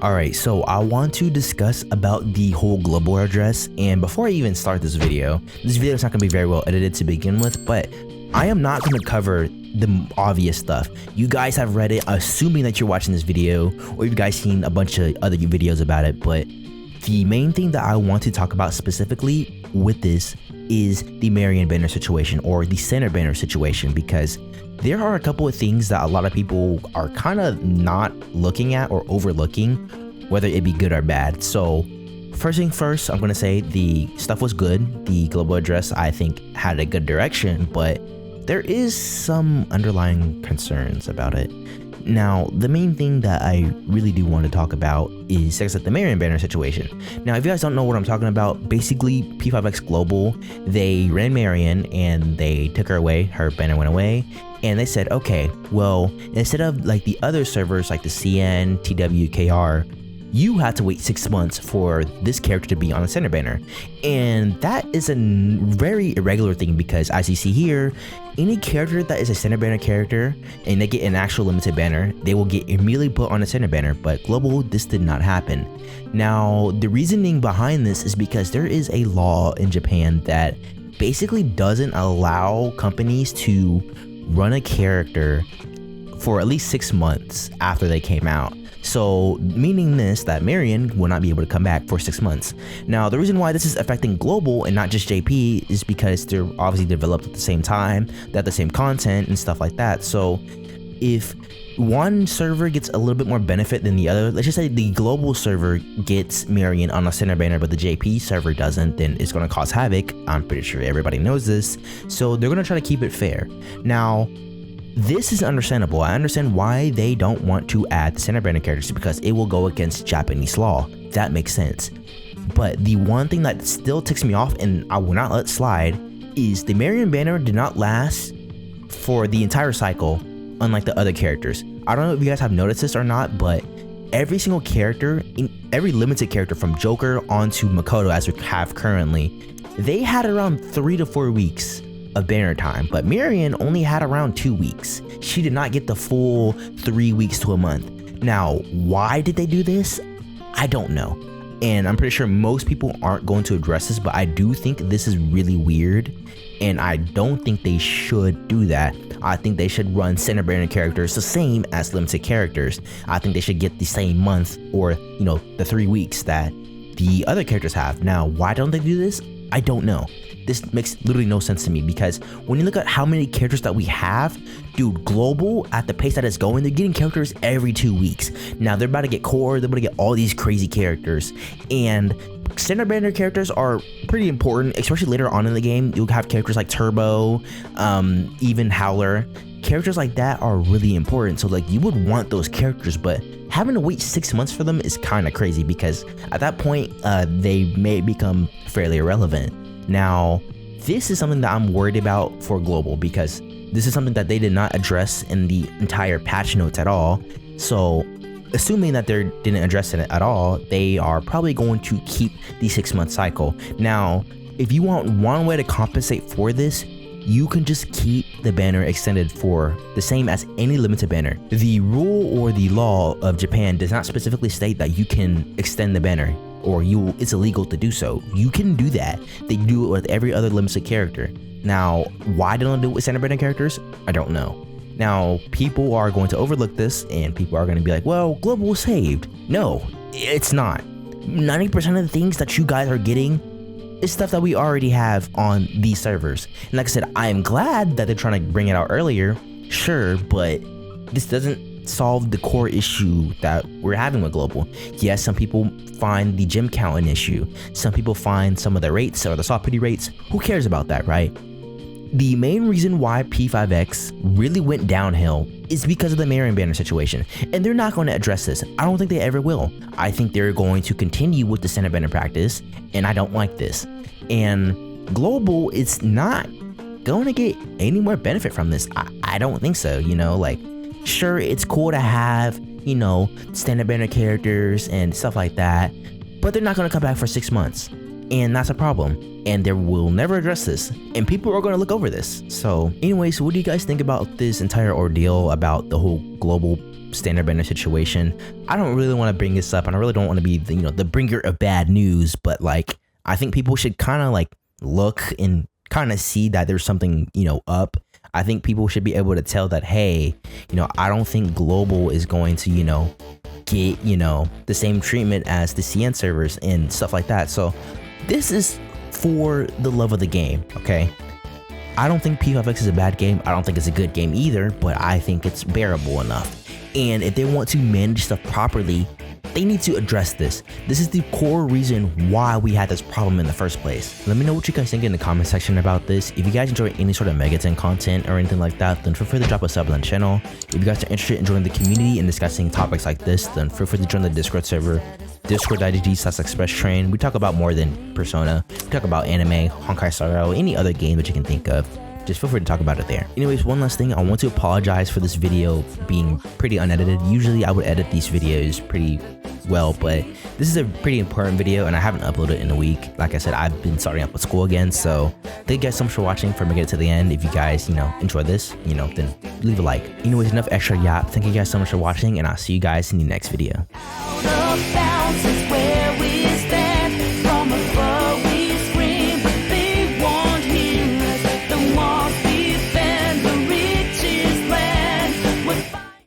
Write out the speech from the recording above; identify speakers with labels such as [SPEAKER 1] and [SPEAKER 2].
[SPEAKER 1] Alright, so I want to discuss about the whole global address, and before I even start this video is not going to be very well edited to begin with, but I am not going to cover the obvious stuff. You guys have read it, assuming that you're watching this video, or you've guys seen a bunch of other videos about it, but the main thing that I want to talk about specifically with this is the Marian banner situation, or the center banner situation, because there are a couple of things that a lot of people are kind of not looking at or overlooking, whether it be good or bad. So first thing first, I'm going to say the stuff was good. The global address, I think, had a good direction, but there is some underlying concerns about it. Now, the main thing that I really do want to talk about is the Marian banner situation. Now, if you guys don't know what I'm talking about, basically P5X Global, they ran Marian and they took her away. Her banner went away. And they said, okay, well, instead of like the other servers like the CN, TW, KR, you had to wait 6 months for this character to be on the center banner. And that is a very irregular thing, because as you see here, any character that is a center banner character and they get an actual limited banner, they will get immediately put on the center banner. But global, this did not happen. Now, the reasoning behind this is because there is a law in Japan that basically doesn't allow companies to run a character for at least 6 months after they came out. So meaning this, that Marian will not be able to come back for 6 months. Now, the reason why this is affecting global and not just JP is because they're obviously developed at the same time, they have the same content and stuff like that. So if one server gets a little bit more benefit than the other, let's just say the global server gets Marian on a center banner but the JP server doesn't, then it's going to cause havoc. I'm pretty sure everybody knows this, so they're going to try to keep it fair. Now, this is understandable. I understand why they don't want to add the center banner characters, because it will go against Japanese law. That makes sense. But the one thing that still ticks me off, and I will not let slide, is the Marian banner did not last for the entire cycle, unlike the other characters. I don't know if you guys have noticed this or not, but every single character, every limited character from Joker onto Makoto, as we have currently, they had around 3 to 4 weeks of banner time, but Marian only had around 2 weeks. She did not get the full 3 weeks to a month. Now, why did they do this? I don't know. And I'm pretty sure most people aren't going to address this, but I do think this is really weird. And I don't think they should do that. I think they should run center banner characters the same as limited characters. I think they should get the same month, or, you know, the 3 weeks that the other characters have. Now, why don't they do this? I don't know. This makes literally no sense to me, because when you look at how many characters that we have, dude, global, at the pace that it's going, they're getting characters every 2 weeks. Now they're about to get core, they're about to get all these crazy characters, and center banner characters are pretty important, especially later on in the game. You'll have characters like Turbo, even Howler. Characters like that are really important, so like you would want those characters, but having to wait 6 months for them is kind of crazy, because at that point they may become fairly irrelevant. Now, this is something that I'm worried about for global, because this is something that they did not address in the entire patch notes at all. So assuming that they didn't address it at all, they are probably going to keep the 6 month cycle. Now, if you want one way to compensate for this, you can just keep the banner extended for the same as any limited banner. The rule or the law of Japan does not specifically state that you can extend the banner, or it's illegal to do so. You can do that. They do it with every other limited character. Now, why don't they do it with center banner characters? I don't know. Now, people are going to overlook this, and people are going to be like, well, global was saved. No, it's not. 90% of the things that you guys are getting is stuff that we already have on these servers. And like I said, I am glad that they're trying to bring it out earlier, sure, but this doesn't solve the core issue that we're having with global. Yes, some people find the gem count an issue. Some people find some of the rates or the soft pity rates. Who cares about that, right? The main reason why P5X really went downhill is because of the Marian banner situation, and they're not going to address this. I don't think they ever will. I think they're going to continue with the center banner practice, and I don't like this. And global is not going to get any more benefit from this. I don't think so, you know, like, sure, it's cool to have, you know, standard banner characters and stuff like that, but they're not going to come back for 6 months, and that's a problem. And they will never address this, and people are going to look over this. So anyways, what do you guys think about this entire ordeal, about the whole global standard banner situation. I don't really want to bring this up, and I really don't want to be the, the bringer of bad news, but like, I think people should kind of like look and kind of see that there's something, up. I think people should be able to tell that, hey, I don't think global is going to, get, the same treatment as the CN servers and stuff like that. So this is for the love of the game, okay? I don't think P5X is a bad game. I don't think it's a good game either, but I think it's bearable enough. And if they want to manage stuff properly, they need to address this. This is the core reason why we had this problem in the first place. Let me know what you guys think in the comment section about this. If you guys enjoy any sort of Megaton content or anything like that, then feel free to drop a sub on the channel. If you guys are interested in joining the community and discussing topics like this, then feel free to join the Discord server, discord.gg/expresstrain. We talk about more than Persona. We talk about anime, Honkai Star Rail, any other game that you can think of. Just feel free to talk about it there. Anyways, one last thing, I want to apologize for this video being pretty unedited. Usually I would edit these videos pretty well, but this is a pretty important video and I haven't uploaded in a week. Like I said, I've been starting up with school again, so thank you guys so much for watching, for making it to the end. If you guys, enjoy this, then leave a like. Anyways, enough extra yap. Thank you guys so much for watching, and I'll see you guys in the next video.